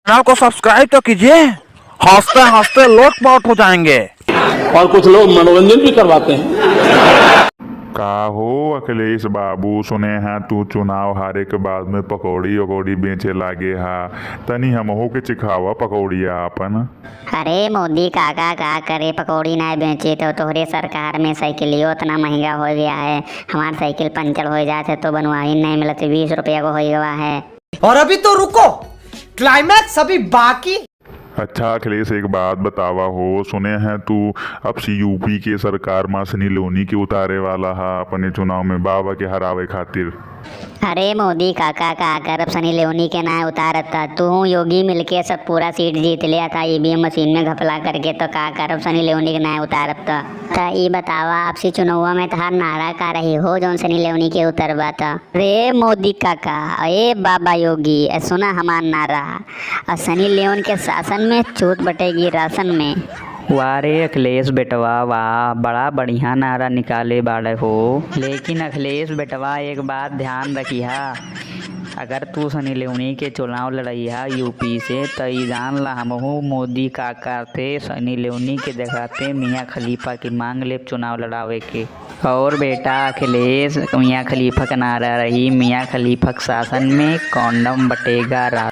Channel को subscribe तो कीजिए, हंसते हंसते लोटपोट हो जाएंगे। और कुछ लोग मनोरंजन भी करवाते हैं। का हो अखिलेश बाबू, सुने हैं तू चुनाव हारे के बाद में पकौड़ी वकौड़ी बेचे लागे हा, तनी हमहू के चिखावा पकौड़िया अपन। अरे मोदी काका का करे, पकौड़ी ना बेचे तो तोहरे सरकार में साइकिलियो इतना महंगा हो गया है। हमार साइकिल पंचर हो जाते तो बनवा ही नहीं मिलते, 20 रुपया को हो गया है। और अभी तो रुको, क्लाइमैक्स अभी बाकी। अच्छा अखिलेश, एक बात बतावा हो, सुने हैं तू अब से यूपी के सरकार में सनी लियोनी के उतारे वाला हा अपने चुनाव में बाबा के हरावे खातिर। अरे मोदी काका का कर सनी लियोनी के ना उतारता, तू योगी मिलके सब पूरा सीट जीत लिया था ईवीएम मशीन में घपला करके, तो का कर सनी लियोनी के ना उतारता। तो ये बतावा आपसी चुनाव में तहार नारा का रही हो जो सनी लियोनी के उतरवा था। रे मोदी काका, अरे बाबा योगी, सुना हमार नारा, और सनी लियोन के शासन में छूट बटेगी राशन में। वाह रे अखिलेश बेटवा वाह, बड़ा बढ़िया नारा निकाले बाड़े हो। लेकिन अखिलेश बेटवा एक बात ध्यान रखिहा, अगर तू सनी लियोनी के चुनाव लड़ैहा यूपी से तो ई जान ला हमहू मोदी काका थे सनी लियोनी के दिखाते मियाँ खलीफा की मांग ले चुनाव लड़ावे के। और बेटा अखिलेश, मियाँ खलीफा का नारा रही, मियाँ खलीफा के शासन में कॉन्डम बटेगा।